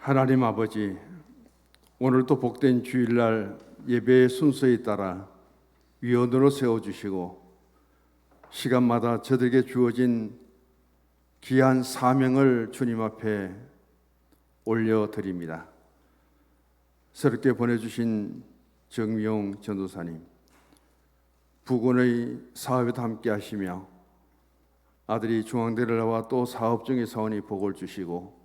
하나님 아버지, 오늘도 복된 주일날 예배의 순서에 따라 위원으로 세워주시고 시간마다 저들에게 주어진 귀한 사명을 주님 앞에 올려드립니다. 새롭게 보내주신 정미용 전도사님, 부군의 사업에도 함께 하시며 아들이 중앙대를 나와 또 사업 중에 사원이 복을 주시고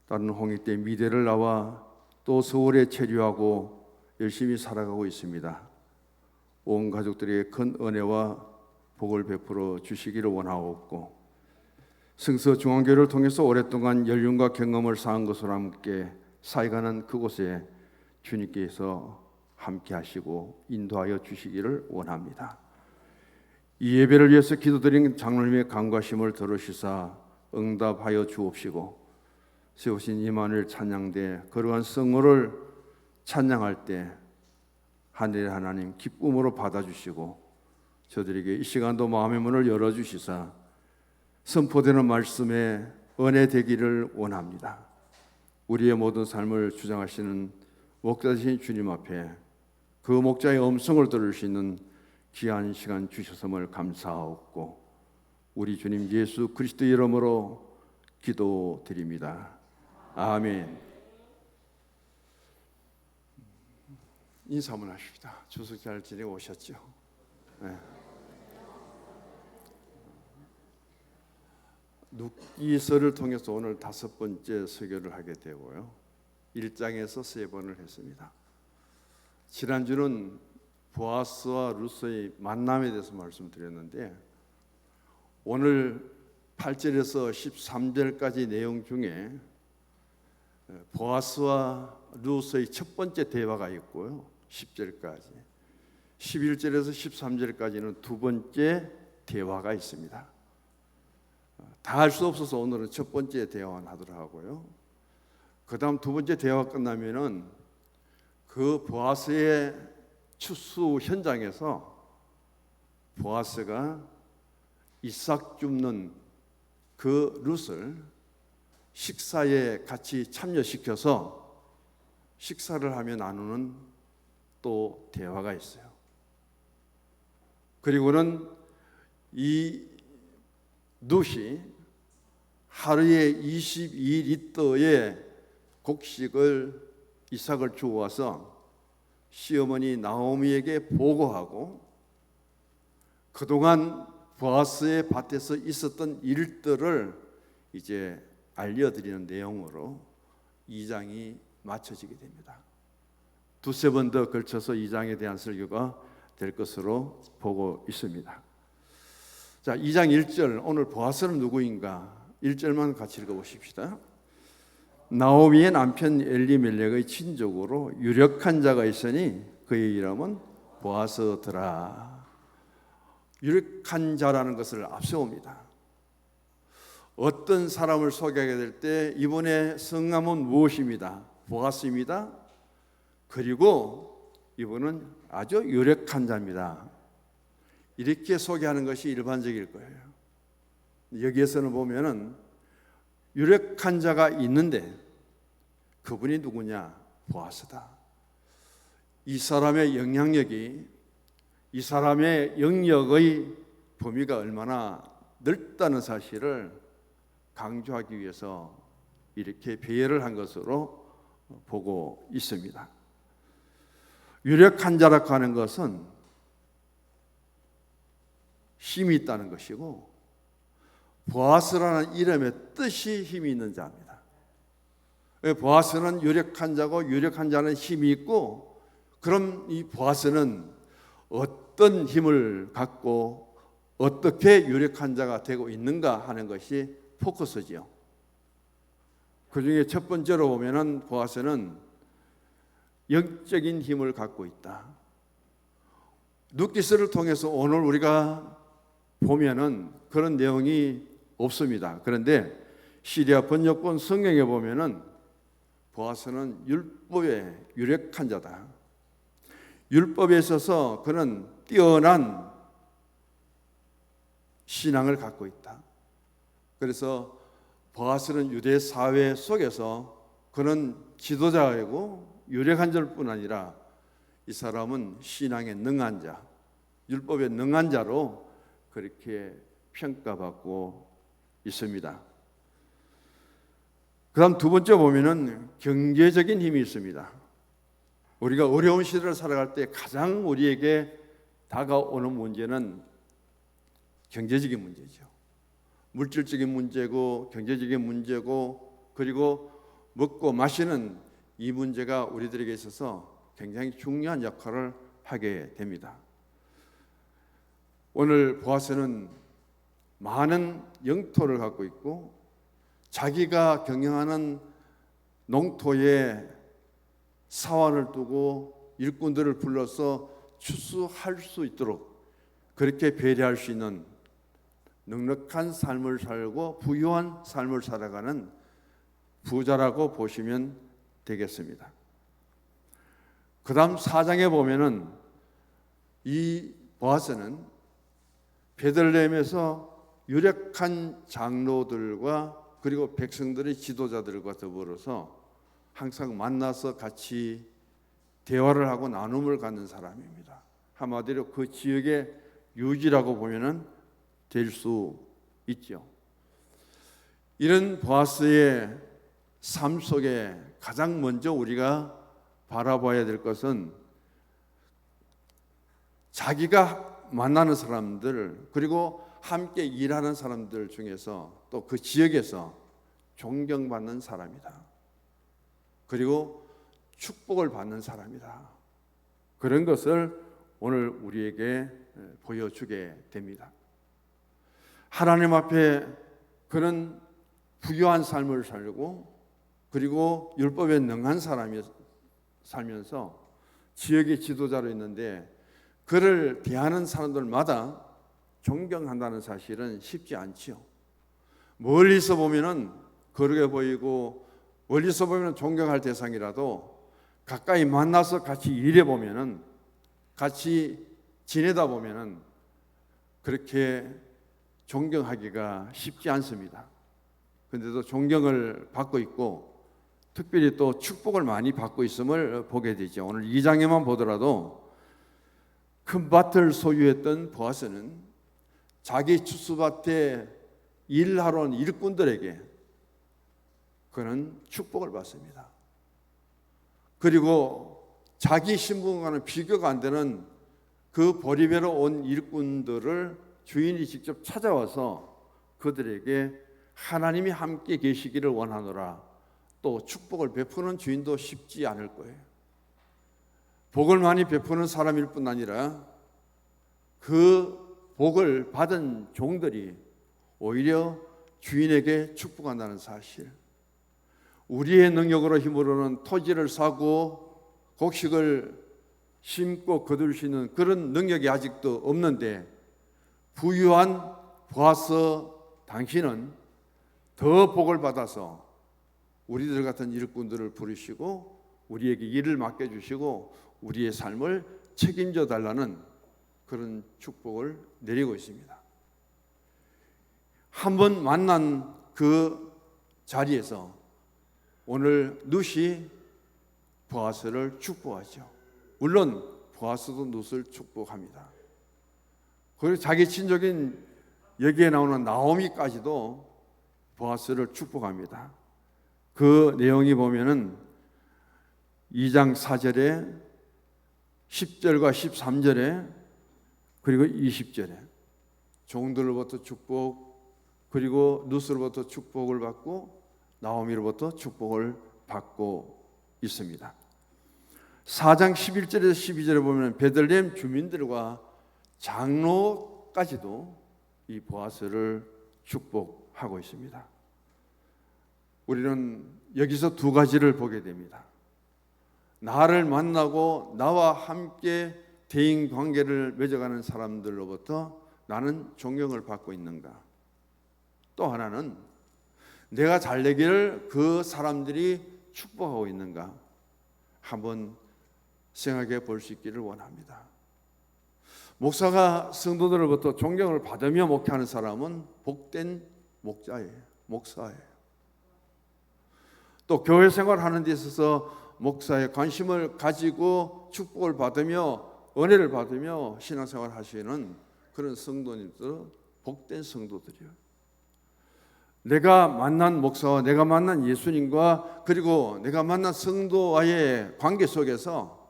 다른 홍익대 미대를 나와 또 서울에 체류하고 열심히 살아가고 있습니다. 온 가족들에게 큰 은혜와 복을 베풀어 주시기를 원하옵고 승서중앙교회를 통해서 오랫동안 연륜과 경험을 쌓은 것으로 함께 사역하는 그곳에 주님께서 함께 하시고 인도하여 주시기를 원합니다. 이 예배를 위해서 기도드린 장로님의 간과심을 들으시사 응답하여 주옵시고 세우신 임마누엘 찬양대 거룩한 성호를 찬양할 때 하늘의 하나님 기쁨으로 받아주시고 저들에게 이 시간도 마음의 문을 열어주시사 선포되는 말씀에 은혜 되기를 원합니다. 우리의 모든 삶을 주장하시는 목자 되신 주님 앞에 그 목자의 음성을 들을 수 있는 귀한 시간 주셨음을 감사하옵고 우리 주님 예수 그리스도 이름으로 기도드립니다. 아멘. 인사 한번 하십시다. 추석 잘 지내고 오셨죠? 네. 룻기서를 통해서 오늘 5번째 설교를 하게 되고요. 1장에서 3번을 했습니다. 지난주는 보아스와 룻의 만남에 대해서 말씀드렸는데 오늘 8절에서 13절까지 내용 중에 보아스와 룻의 첫 번째 대화가 있고요. 10절까지 11절에서 13절까지는 두 번째 대화가 있습니다. 다 할 수 없어서 오늘은 첫 번째 대화만 하도록 하고요. 그 다음 두 번째 대화가 끝나면은 그 보아스의 추수 현장에서 보아스가 이삭 줍는 그 룻을 식사에 같이 참여시켜서 식사를 하며 나누는 또 대화가 있어요. 그리고는 이 룻이 하루에 22리터의 곡식을 이삭을 주워와서 시어머니 나오미에게 보고하고 그동안 보아스의 밭에서 있었던 일들을 이제 알려드리는 내용으로 2장이 마쳐지게 됩니다. 두세 번 더 걸쳐서 2장에 대한 설교가 될 것으로 보고 있습니다. 자, 2장 1절 오늘 보아스는 누구인가? 1절만 같이 읽어보십시다. 나오미의 남편 엘리멜렉의 친족으로 유력한 자가 있으니 그의 이름은 보아스더라. 유력한 자라는 것을 앞세웁니다. 어떤 사람을 소개하게 될 때 이분의 성함은 무엇입니다? 보아스입니다. 그리고 이분은 아주 유력한 자입니다. 이렇게 소개하는 것이 일반적일 거예요. 여기에서는 보면은 유력한 자가 있는데 그분이 누구냐? 보아스다. 이 사람의 영향력이 이 사람의 영역의 범위가 얼마나 넓다는 사실을 강조하기 위해서 이렇게 배열을 한 것으로 보고 있습니다. 유력한 자라고 하는 것은 힘이 있다는 것이고 보아스라는 이름의 뜻이 힘이 있는 자입니다. 보아스는 유력한 자고 유력한 자는 힘이 있고 그럼 이 보아스는 어떤 힘을 갖고 어떻게 유력한 자가 되고 있는가 하는 것이 포커스지요. 그 중에 첫 번째로 보면은 보아스는 영적인 힘을 갖고 있다. 룻기서를 통해서 오늘 우리가 보면은 그런 내용이 없습니다. 그런데 시리아 번역본 성경에 보면은 보아스는 율법의 유력한 자다. 율법에 있어서 그는 뛰어난 신앙을 갖고 있다. 그래서 보아스는 유대 사회 속에서 그는 지도자이고 유력한 자뿐 아니라 이 사람은 신앙에 능한 자, 율법에 능한 자로 그렇게 평가받고 있습니다. 그 다음 두 번째 보면은 경제적인 힘이 있습니다. 우리가 어려운 시대를 살아갈 때 가장 우리에게 다가오는 문제는 경제적인 문제죠. 물질적인 문제고 경제적인 문제고 그리고 먹고 마시는 이 문제가 우리들에게 있어서 굉장히 중요한 역할을 하게 됩니다. 오늘 보아스는 많은 영토를 갖고 있고 자기가 경영하는 농토에 사원을 두고 일꾼들을 불러서 추수할 수 있도록 그렇게 배려할 수 있는 넉넉한 삶을 살고 부유한 삶을 살아가는 부자라고 보시면 되겠습니다. 그 다음 4장에 보면은 이 보아스는 베들레헴에서 유력한 장로들과 그리고 백성들의 지도자들과 더불어서 항상 만나서 같이 대화를 하고 나눔을 갖는 사람입니다. 한마디로 그 지역의 유지라고 보면은 될 수 있죠. 이런 보아스의 삶 속에 가장 먼저 우리가 바라봐야 될 것은 자기가 만나는 사람들 그리고 함께 일하는 사람들 중에서 또 그 지역에서 존경받는 사람이다. 그리고 축복을 받는 사람이다. 그런 것을 오늘 우리에게 보여주게 됩니다. 하나님 앞에 그는 부유한 삶을 살고 그리고 율법에 능한 사람이 살면서 지역의 지도자로 있는데 그를 대하는 사람들마다 존경한다는 사실은 쉽지 않지요. 멀리서 보면은 거룩해 보이고 멀리서 보면은 존경할 대상이라도 가까이 만나서 같이 일해 보면은 같이 지내다 보면은 그렇게 존경하기가 쉽지 않습니다. 그런데도 존경을 받고 있고 특별히 또 축복을 많이 받고 있음을 보게 되죠. 오늘 2장에만 보더라도 큰 밭을 소유했던 보아스는 자기 추수밭에 일하러 온 일꾼들에게 그는 축복을 받습니다. 그리고 자기 신분과는 비교가 안 되는 그 보리배로 온 일꾼들을 주인이 직접 찾아와서 그들에게 하나님이 함께 계시기를 원하노라. 또 축복을 베푸는 주인도 쉽지 않을 거예요. 복을 많이 베푸는 사람일 뿐 아니라 그 복을 받은 종들이 오히려 주인에게 축복한다는 사실. 우리의 능력으로 힘으로는 토지를 사고 곡식을 심고 거둘 수 있는 그런 능력이 아직도 없는데 부유한 보아스 당신은 더 복을 받아서 우리들 같은 일꾼들을 부르시고 우리에게 일을 맡겨주시고 우리의 삶을 책임져 달라는 그런 축복을 내리고 있습니다. 한번 만난 그 자리에서 오늘 룻이 보아스를 축복하죠. 물론 보아스도 룻을 축복합니다. 그리고 자기 친족인 여기에 나오는 나오미까지도 보아스를 축복합니다. 그 내용이 보면은 2장 4절에 10절과 13절에 그리고 20절에 종들로부터 축복 그리고 룻으로부터 축복을 받고 나오미로부터 축복을 받고 있습니다. 4장 11절에서 12절에 보면 베들레헴 주민들과 장로까지도 이 보아스를 축복하고 있습니다. 우리는 여기서 두 가지를 보게 됩니다. 나를 만나고 나와 함께 대인 관계를 맺어가는 사람들로부터 나는 존경을 받고 있는가? 또 하나는 내가 잘 되기를 그 사람들이 축복하고 있는가? 한번 생각해 볼 수 있기를 원합니다. 목사가 성도들로부터 존경을 받으며 목회하는 사람은 복된 목자예요. 목사예요. 또 교회 생활하는 데 있어서 목사의 관심을 가지고 축복을 받으며 은혜를 받으며 신앙생활 하시는 그런 성도님들은 복된 성도들이에요. 내가 만난 목사와 내가 만난 예수님과 그리고 내가 만난 성도와의 관계 속에서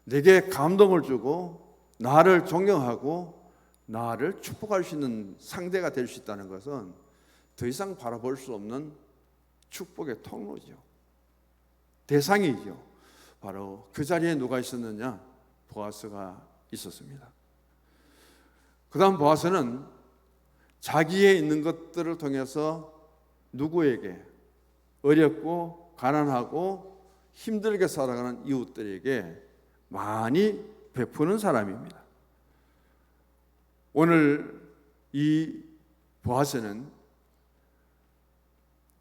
내게 감동을 주고 나를 존경하고 나를 축복할 수 있는 상대가 될 수 있다는 것은 더 이상 바라볼 수 없는 축복의 통로죠. 대상이죠. 바로 그 자리에 누가 있었느냐? 보아스가 있었습니다. 그 다음 보아스는 자기에 있는 것들을 통해서 누구에게 어렵고 가난하고 힘들게 살아가는 이웃들에게 많이 베푸는 사람입니다. 오늘 이 보아스는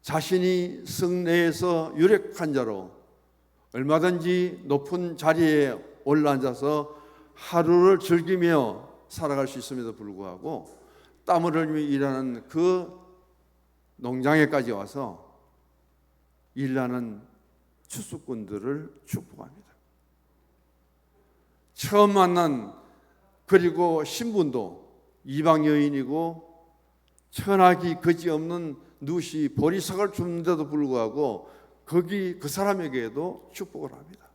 자신이 성내에서 유력한 자로 얼마든지 높은 자리에 올라앉아서 하루를 즐기며 살아갈 수 있음에도 불구하고 땀을 흘리며 일하는 그 농장에까지 와서 일하는 추수꾼들을 축복합니다. 처음 만난 그리고 신분도 이방 여인이고 천하기 그지없는 누시 보리삭을 주는데도 불구하고 거기 그 사람에게도 축복을 합니다.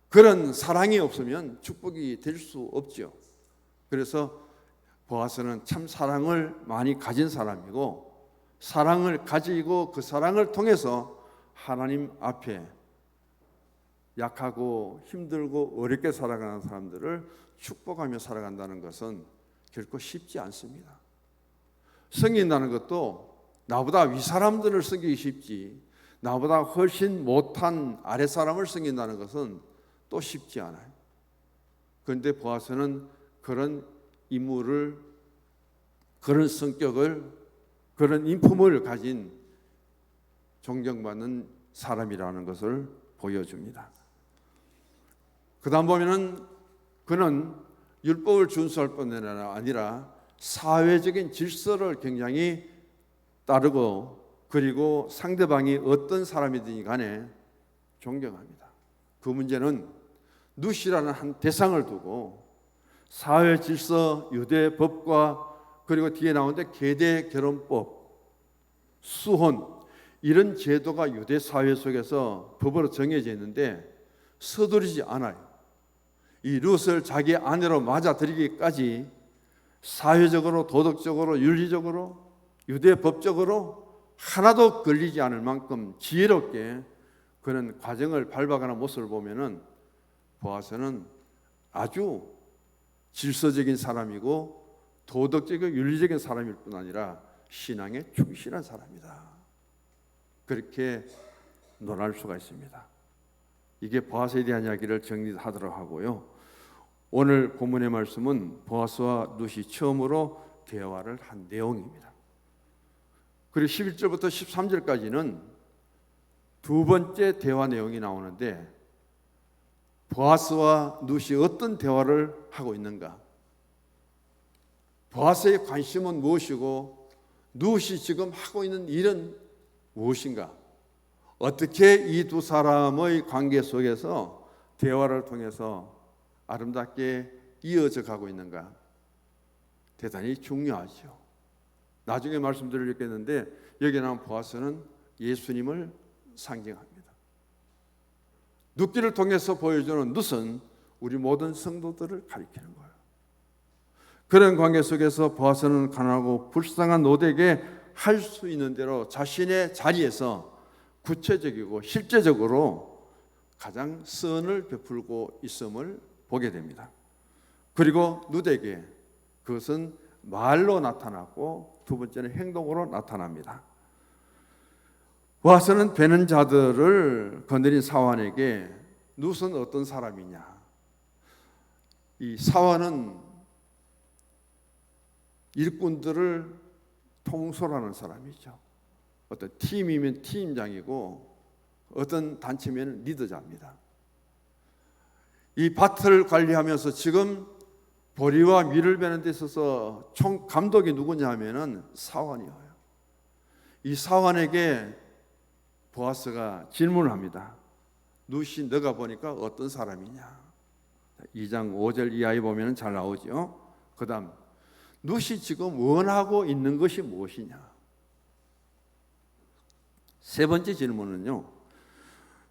그런 사랑이 없으면 축복이 될 수 없죠. 그래서 보아스는 참 사랑을 많이 가진 사람이고 사랑을 가지고 그 사랑을 통해서 하나님 앞에 약하고 힘들고 어렵게 살아가는 사람들을 축복하며 살아간다는 것은 결코 쉽지 않습니다. 섬긴다는 것도 나보다 윗사람들을 섬기기 쉽지 나보다 훨씬 못한 아랫사람을 섬긴다는 것은 또 쉽지 않아요. 그런데 보아스는 그런 임무를, 그런 성격을, 그런 인품을 가진 존경받는 사람이라는 것을 보여줍니다. 그 다음 보면은 그는 율법을 준수할 뿐만 아니라 사회적인 질서를 굉장히 따르고 그리고 상대방이 어떤 사람이든 간에 존경합니다. 그 문제는 누시라는 한 대상을 두고 사회 질서, 유대 법과 그리고 뒤에 나오는데 계대 결혼법, 수혼 이런 제도가 유대 사회 속에서 법으로 정해져 있는데 서두르지 않아요. 이 룻을 자기 아내로 맞아들이기까지 사회적으로, 도덕적으로, 윤리적으로, 유대 법적으로 하나도 걸리지 않을 만큼 지혜롭게 그는 과정을 밟아가는 모습을 보면은 보아서는 아주 질서적인 사람이고 도덕적이고 윤리적인 사람일 뿐 아니라 신앙에 충실한 사람이다. 그렇게 논할 수가 있습니다. 이게 보아스에 대한 이야기를 정리하도록 하고요. 오늘 본문의 말씀은 보아스와 룻이 처음으로 대화를 한 내용입니다. 그리고 11절부터 13절까지는 두 번째 대화 내용이 나오는데 보아스와 룻이 어떤 대화를 하고 있는가? 보아스의 관심은 무엇이고 룻이 지금 하고 있는 일은 무엇인가? 어떻게 이 두 사람의 관계 속에서 대화를 통해서 아름답게 이어져 가고 있는가? 대단히 중요하죠. 나중에 말씀드리겠는데 여기 나온 보아스는 예수님을 상징합니다. 룻기를 통해서 보여주는 룻은 우리 모든 성도들을 가리키는 거예요. 그런 관계 속에서 보아스는 가난하고 불쌍한 룻에게 할 수 있는 대로 자신의 자리에서 구체적이고 실제적으로 가장 선을 베풀고 있음을 보게 됩니다. 그리고 룻에게 그것은 말로 나타났고 두 번째는 행동으로 나타납니다. 보아스는 베는 자들을 거느린 사환에게 룻은 어떤 사람이냐? 이 사환은 일꾼들을 통솔하는 사람이죠. 어떤 팀이면 팀장이고 어떤 단체면 리더자입니다. 이 밭을 관리하면서 지금 보리와 밀을 베는 데 있어서 총 감독이 누구냐 하면은 사환이에요. 이 사환에게 보아스가 질문을 합니다. 룻이 너가 보니까 어떤 사람이냐? 2장 5절 이하에 보면 잘 나오죠. 그 다음 룻이 지금 원하고 있는 것이 무엇이냐? 세 번째 질문은요,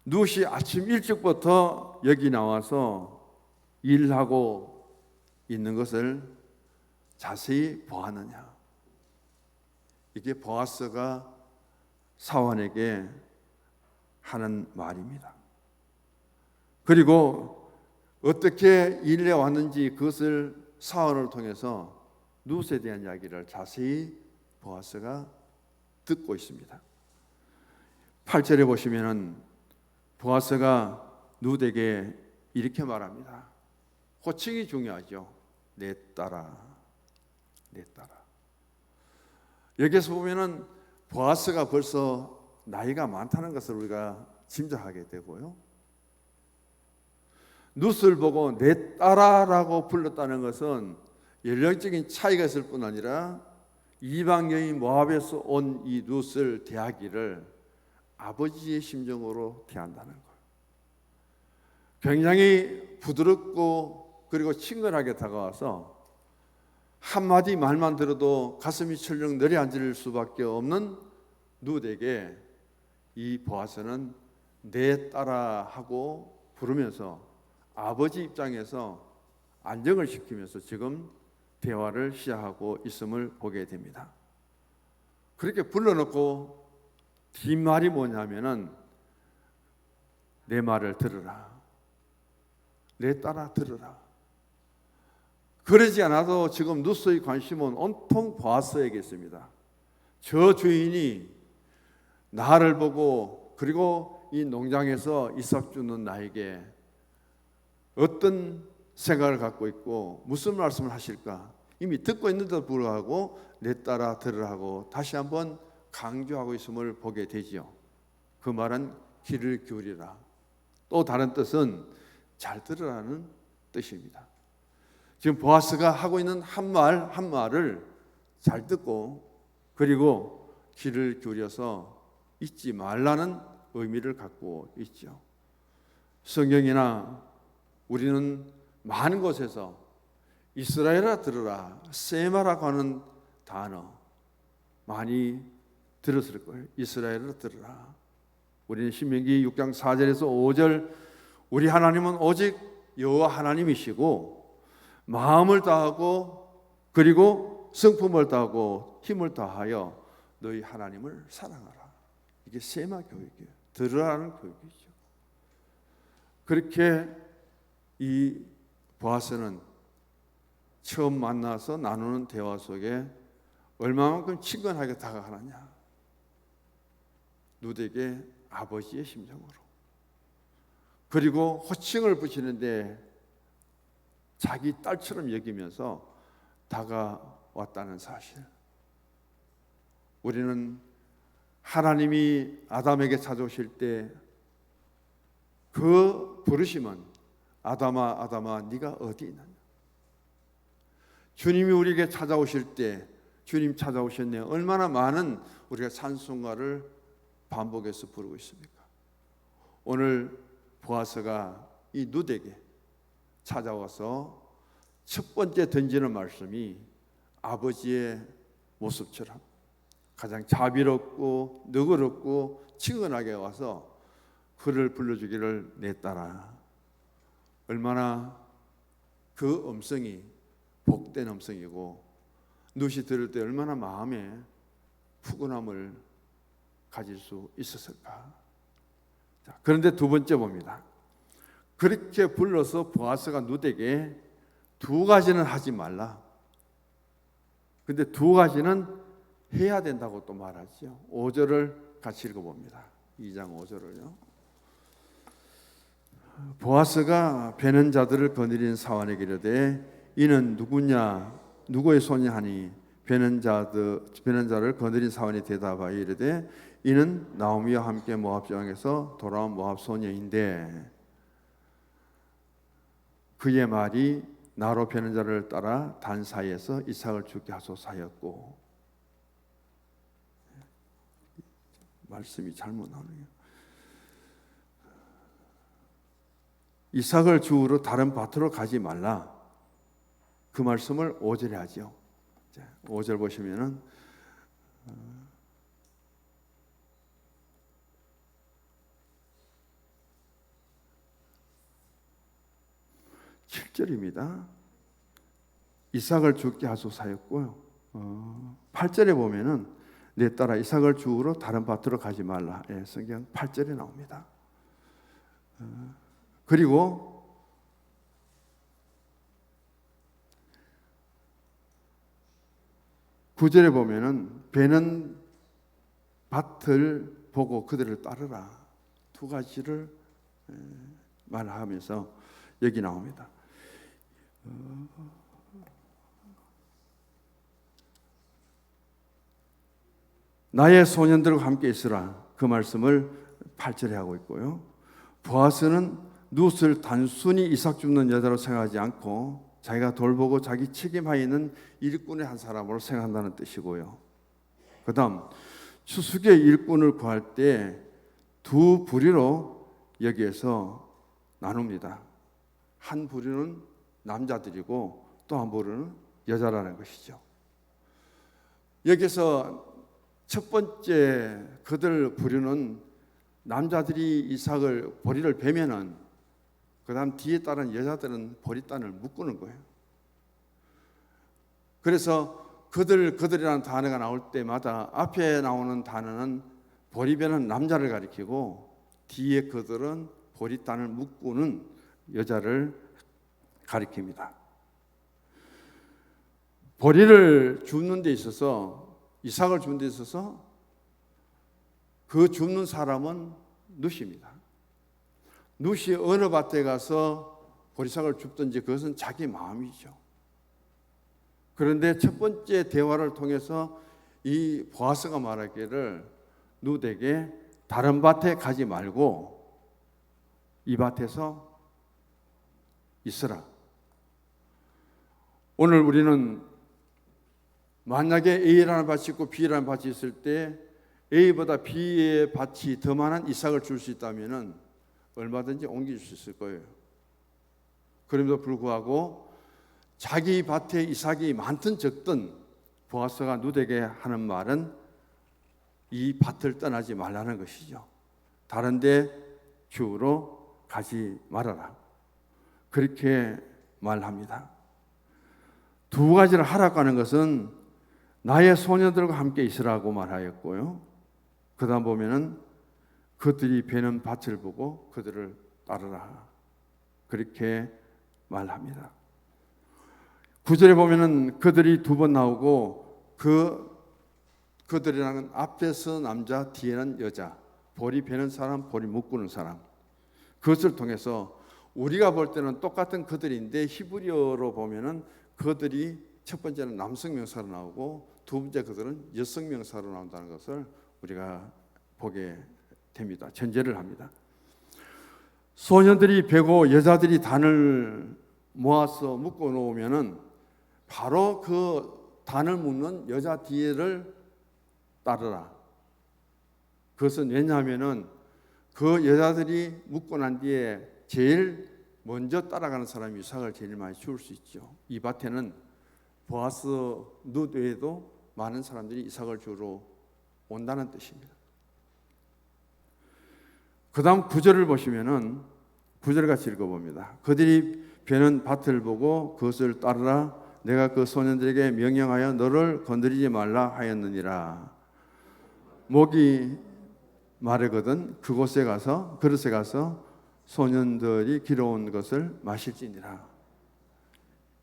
룻이 아침 일찍부터 여기 나와서 일하고 있는 것을 자세히 보았느냐? 이게 보아스가 사원에게 하는 말입니다. 그리고 어떻게 일해 왔는지 그것을 사원을 통해서 룻에 대한 이야기를 자세히 보아스가 듣고 있습니다. 8절에 보시면은 보아스가 룻에게 이렇게 말합니다. 호칭이 중요하죠. 내 딸아, 내 딸아. 여기서 보면은 보아스가 벌써 나이가 많다는 것을 우리가 짐작하게 되고요. 룻을 보고 내 딸아라고 불렀다는 것은 연령적인 차이가 있을 뿐 아니라 이방 여인 모압에서 온 이 룻을 대하기를 아버지의 심정으로 대한다는 거예요. 굉장히 부드럽고 그리고 친근하게 다가와서 한마디 말만 들어도 가슴이 철렁 내려앉을 수밖에 없는 룻에게 이 보아스는 내 딸아 하고 부르면서 아버지 입장에서 안정을 시키면서 지금 대화를 시작하고 있음을 보게 됩니다. 그렇게 불러놓고 뒷말이 뭐냐면은 내 말을 들으라, 내 딸아 들으라. 그러지 않아도 지금 룻의 관심은 온통 보아스에게 있습니다. 저 주인이 나를 보고 그리고 이 농장에서 이삭 주는 나에게 어떤 생각을 갖고 있고 무슨 말씀을 하실까 이미 듣고 있는데도 불구하고 내 딸아 들으라 하고 다시 한번 강조하고 있음을 보게 되지요. 그 말은 귀를 기울이라. 또 다른 뜻은 잘 들으라는 뜻입니다. 지금 보아스가 하고 있는 한 말 한 말을 잘 듣고 그리고 귀를 기울여서 잊지 말라는 의미를 갖고 있죠. 성경이나 우리는 많은 곳에서 이스라엘아 들으라, 세마라고 하는 단어 많이 들었을 거예요. 이스라엘아 들으라. 우리는 신명기 6장 4절에서 5절 우리 하나님은 오직 여호와 하나님이시고 마음을 다하고 그리고 성품을 다하고 힘을 다하여 너희 하나님을 사랑하라. 이게 세마 교육이에요. 들으라는 교육이죠. 그렇게 이 보아스는 처음 만나서 나누는 대화 속에 얼마만큼 친근하게 다가가느냐. 룻에게 아버지의 심정으로. 그리고 호칭을 붙이는데 자기 딸처럼 여기면서 다가왔다는 사실. 우리는 하나님이 아담에게 찾아오실 때 그 부르심은 아담아 아담아 네가 어디 있느냐. 주님이 우리에게 찾아오실 때 주님 찾아오셨네. 얼마나 많은 우리가 찬송가를 반복해서 부르고 있습니까? 오늘 보아스가 이 룻에게 찾아와서 첫 번째 던지는 말씀이 아버지의 모습처럼 가장 자비롭고 너그럽고 친근하게 와서 그를 불러주기를 내 딸아. 얼마나 그 음성이 복된 음성이고 룻이 들을 때 얼마나 마음에 푸근함을 가질 수 있었을까. 자, 그런데 두 번째 봅니다. 그렇게 불러서 보아스가 룻에게 두 가지는 하지 말라. 근데 두 가지는 해야 된다고 또 말하죠. 5절을 같이 읽어봅니다. 2장 5절을요. 보아스가 베는 자들을 거느린 사원에게 이르되 이는 누구냐 누구의 손이 하니 베는 자를 거느린 사원이 대답하여 이르되 이는 나오미와 함께 모압 지방에서 돌아온 모압 소녀인데 그의 말이 나로 베는 자를 따라 단 사이에서 이삭을 죽게 하소서 하였고. 말씀이 잘못 나오네요. 이삭을 주우러 다른 밭으로 가지 말라. 그 말씀을 5절에 하죠. 5절 보시면은 7절입니다. 이삭을 죽게 하소서였고요. 8절에 보면은 내 딸아 이삭을 주우러 다른 밭으로 가지 말라. 예, 성경 8절에 나옵니다. 그리고 9절에 보면은 배는 밭을 보고 그들을 따르라. 두 가지를 말하면서 여기 나옵니다. 나의 소년들과 함께 있으라. 그 말씀을 8절에 하고 있고요. 보아스는 룻을 단순히 이삭 줍는 여자로 생각하지 않고 자기가 돌보고 자기 책임하에 있는 일꾼의 한 사람으로 생각한다는 뜻이고요. 그 다음 추수의 일꾼을 구할 때 두 부류로 여기에서 나눕니다. 한 부류는 남자들이고 또 한 부류는 여자라는 것이죠. 여기서 첫 번째 그들 부류는 남자들이 이삭을 보리를 베면은 그 다음 뒤에 따른 여자들은 보리단을 묶는 거예요. 그래서 그들이라는 단어가 나올 때마다 앞에 나오는 단어는 보리베는 남자를 가리키고 뒤에 그들은 보리단을 묶는 여자를 가리킵니다. 보리를 줍는 데 있어서 이삭을 줍는 데 있어서 그 줍는 사람은 룻입니다. 룻이 어느 밭에 가서 보리삭을 줍든지 그것은 자기 마음이죠. 그런데 첫 번째 대화를 통해서 이 보아스가 말하기를 룻에게 다른 밭에 가지 말고 이 밭에서 있으라. 오늘 우리는 만약에 A라는 밭이 있고 B라는 밭이 있을 때 A보다 B의 밭이 더 많은 이삭을 줄 수 있다면 얼마든지 옮길 수 있을 거예요. 그럼에도 불구하고 자기 밭에 이삭이 많든 적든 보아스가 룻에게 하는 말은 이 밭을 떠나지 말라는 것이죠. 다른 데 주우러 가지 말아라. 그렇게 말합니다. 두 가지를 하라고 하는 것은 나의 소녀들과 함께 있으라고 말하였고요. 그 다음 보면은 그들이 베는 밭을 보고 그들을 따르라. 그렇게 말합니다. 9절에 보면은 그들이 두 번 나오고 그들이라는 앞에서 남자, 뒤에는 여자, 보리 베는 사람, 보리 묶는 사람. 그것을 통해서 우리가 볼 때는 똑같은 그들인데 히브리어로 보면은 그들이 첫 번째는 남성 명사로 나오고 두 번째 그들은 여성 명사로 나온다는 것을 우리가 보게 됩니다. 전제를 합니다. 소년들이 베고 여자들이 단을 모아서 묶어 놓으면은 바로 그 단을 묶는 여자 뒤를 따르라. 그것은 왜냐하면은 그 여자들이 묶고 난 뒤에 제일 먼저 따라가는 사람이 이삭을 제일 많이 주울 수 있죠. 이 밭에는 보아스 룻 외에도 많은 사람들이 이삭을 주러 온다는 뜻입니다. 그 다음 9절을 보시면은 9절 같이 읽어봅니다. 그들이 베는 밭을 보고 그것을 따르라. 내가 그 소년들에게 명령하여 너를 건드리지 말라 하였느니라. 목이 마르거든 그곳에 가서 그릇에 가서 소년들이 길어온 것을 마실지니라.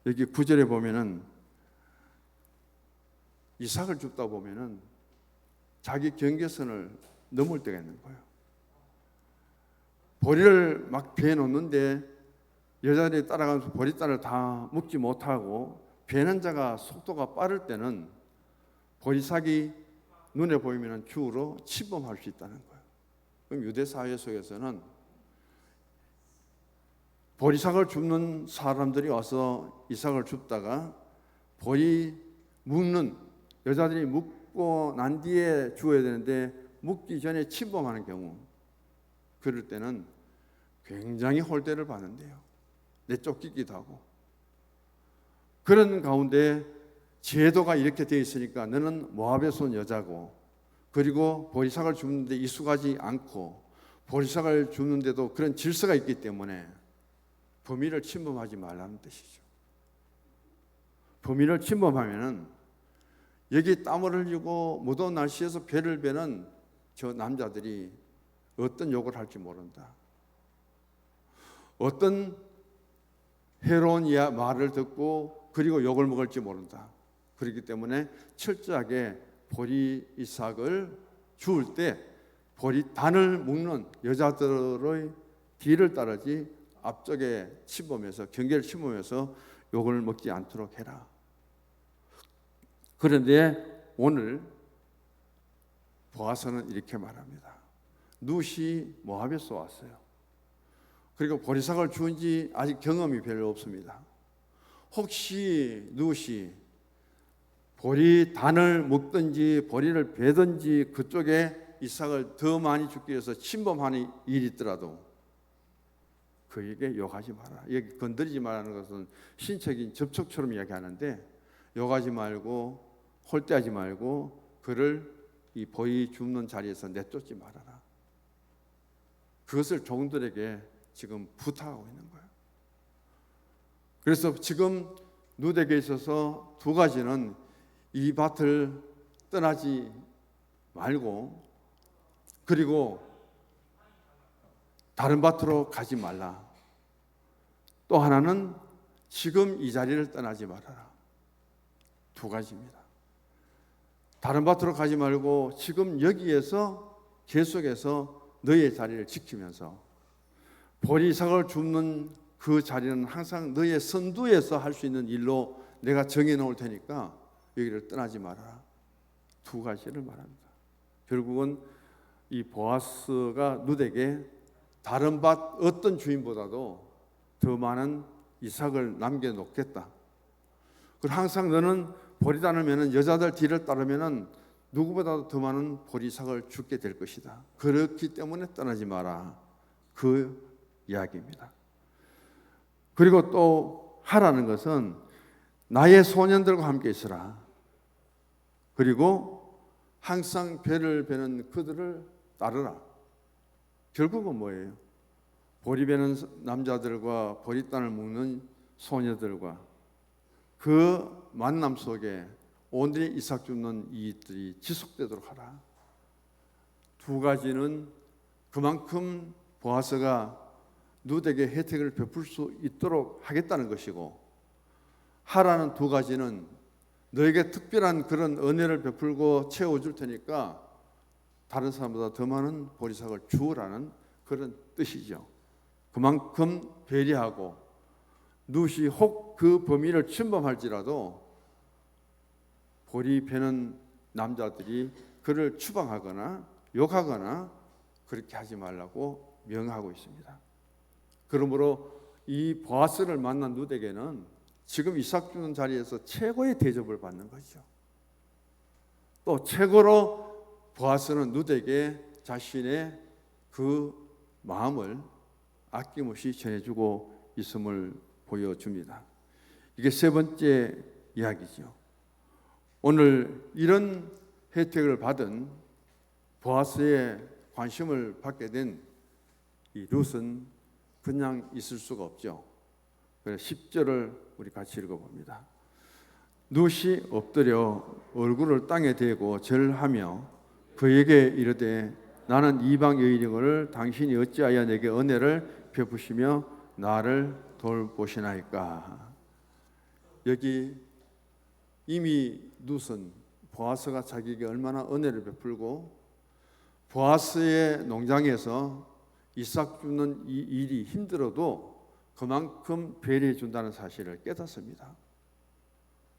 여기 9절에 보면은 이삭을 줍다 보면은 자기 경계선을 넘을 때가 있는 거예요. 보리를 막 베어 놓는데 여자들이 따라가면서 보리단을 다 묶지 못하고 베는 자가 속도가 빠를 때는 보리삭이 눈에 보이면 주우러 침범할 수 있다는 거예요. 그럼 유대 사회 속에서는 보리삭을 줍는 사람들이 와서 이삭을 줍다가 보리 묶는 여자들이 묶고 난 뒤에 주어야 되는데 묶기 전에 침범하는 경우, 그럴 때는 굉장히 홀대를 받는데요. 내쫓기기도 하고. 그런 가운데 제도가 이렇게 되어 있으니까 너는 모압에서 온 여자고, 그리고 보리삭을 줍는데 익숙하지 않고 보리삭을 줍는데도 그런 질서가 있기 때문에 범위를 침범하지 말라는 뜻이죠. 범위를 침범하면은 여기 땀을 흘리고 무더운 날씨에서 배를 베는 저 남자들이 어떤 욕을 할지 모른다. 어떤 해로운 말을 듣고 그리고 욕을 먹을지 모른다. 그렇기 때문에 철저하게 보리삭을 주울 때 보리단을 묶는 여자들의 뒤를 따르지 앞쪽에 침범해서, 경계를 침범해서 욕을 먹지 않도록 해라. 그런데 오늘 보아스는 이렇게 말합니다. 룻이 모압에서 왔어요. 그리고 보리삭을 주운 지 아직 경험이 별로 없습니다. 혹시 룻이 보리단을 묶든지 보리를 베든지 그쪽에 이삭을 더 많이 죽기 위해서 침범하는 일이 있더라도 그에게 욕하지 마라. 여기 건드리지 말라는 것은 신체적인 접촉처럼 이야기하는데, 욕하지 말고 홀대하지 말고 그를 이 보리 줍는 자리에서 내쫓지 말아라. 그것을 종들에게 지금 부탁하고 있는 거예요. 그래서 지금 룻에게 있어서 두 가지는 이 밭을 떠나지 말고, 그리고 다른 밭으로 가지 말라. 또 하나는 지금 이 자리를 떠나지 말아라. 두 가지입니다. 다른 밭으로 가지 말고 지금 여기에서 계속해서 너의 자리를 지키면서, 보리삭을 줍는 그 자리는 항상 너의 선두에서 할 수 있는 일로 내가 정해 놓을 테니까 여기를 떠나지 말아라. 두 가지를 말합니다. 결국은 이 보아스가 룻에게 다른 밭 어떤 주인보다도 더 많은 이삭을 남겨놓겠다. 그리고 항상 너는 보리단을 매는 여자들 뒤를 따르면은 누구보다도 더 많은 보리삭을 주게 될 것이다. 그렇기 때문에 떠나지 마라. 그 이야기입니다. 그리고 또 하라는 것은 나의 소년들과 함께 있으라. 그리고 항상 배를 베는 그들을 따르라. 결국은 뭐예요? 보리 베는 남자들과 보리단을 묶는 소녀들과 그 만남 속에 온전히 이삭 줍는 이들이 지속되도록 하라. 두 가지는 그만큼 보아스가 룻에게 혜택을 베풀 수 있도록 하겠다는 것이고, 하라는 두 가지는 너에게 특별한 그런 은혜를 베풀고 채워줄 테니까 다른 사람보다 더 많은 보리삭을 주우라는 그런 뜻이죠. 그만큼 배려하고 룻이 혹 그 범위를 침범할지라도 보리 베는 남자들이 그를 추방하거나 욕하거나 그렇게 하지 말라고 명하고 있습니다. 그러므로 이 보아스를 만난 룻에게는 지금 이삭 주는 자리에서 최고의 대접을 받는 거죠. 또 최고로 보아스는 룻에게 자신의 그 마음을 아낌없이 전해주고 있음을 보여줍니다. 이게 세 번째 이야기죠. 오늘 이런 혜택을 받은 보아스의 관심을 받게 된 이 룻은 그냥 있을 수가 없죠. 그래서 10절을 우리 같이 읽어봅니다. 룻이 엎드려 얼굴을 땅에 대고 절하며 그에게 이르되 나는 이방 여인이거늘 당신이 어찌하여 내게 은혜를 베푸시며 나를 돌보시나이까. 여기 이미 룻은 보아스가 자기에게 얼마나 은혜를 베풀고 보아스의 농장에서 이삭 줍는 이 일이 힘들어도 그만큼 배려해 준다는 사실을 깨닫습니다.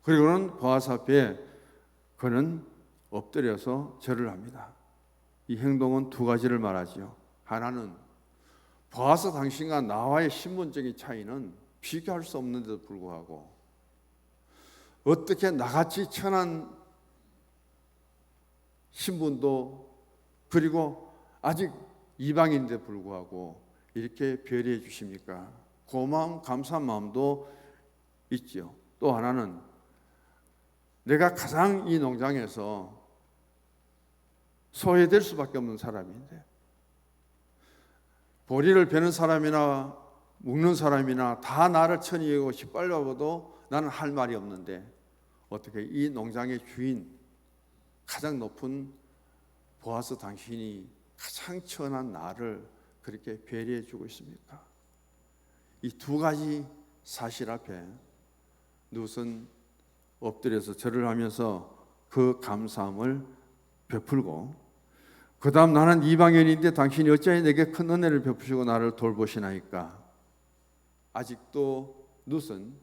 그리고는 보아스 앞에 그는 엎드려서 절을 합니다. 이 행동은 두 가지를 말하지요. 하나는 보아스 당신과 나와의 신분적인 차이는 비교할 수 없는데도 불구하고 어떻게 나같이 천한 신분도 그리고 아직 이방인데 불구하고 이렇게 배려해 주십니까? 고마움, 감사한 마음도 있지요. 또 하나는 내가 가장 이 농장에서 소외될 수밖에 없는 사람인데, 보리를 베는 사람이나 묶는 사람이나 다 나를 천히 여기고 짓밟아도 나는 할 말이 없는데 어떻게 이 농장의 주인, 가장 높은 보아스 당신이 가장 천한 나를 그렇게 배려해 주고 있습니까? 이 두 가지 사실 앞에 룻은 엎드려서 절을 하면서 그 감사함을 베풀고, 그 다음 나는 이방인인데 당신이 어찌하여 내게 큰 은혜를 베푸시고 나를 돌보시나이까. 아직도 룻은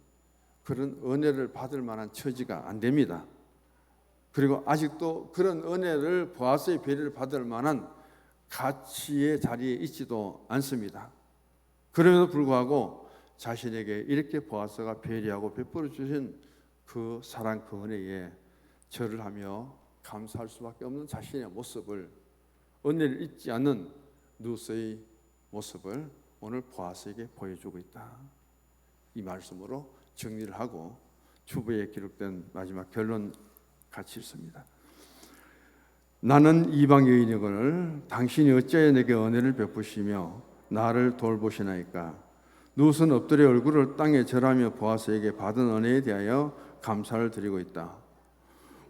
그런 은혜를 받을 만한 처지가 안 됩니다. 그리고 아직도 그런 은혜를, 보아스의 배려를 받을 만한 가치의 자리에 있지도 않습니다. 그럼에도 불구하고 자신에게 이렇게 보아스가 배려하고 베풀어 주신 그 사랑, 그 은혜에 절을 하며 감사할 수밖에 없는 자신의 모습을, 은혜를 잊지 않는 룻의 모습을 오늘 보아스에게 보여주고 있다. 이 말씀으로 정리를 하고 주부에 기록된 마지막 결론 같이 읽습니다. 나는 이방 여인이거늘 당신이 어찌하여 내게 은혜를 베푸시며 나를 돌보시나이까. 룻은 엎드려 얼굴을 땅에 절하며 보아스에게 받은 은혜에 대하여 감사를 드리고 있다.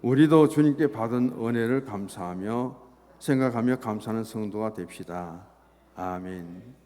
우리도 주님께 받은 은혜를 감사하며 생각하며 감사하는 성도가 됩시다. 아멘.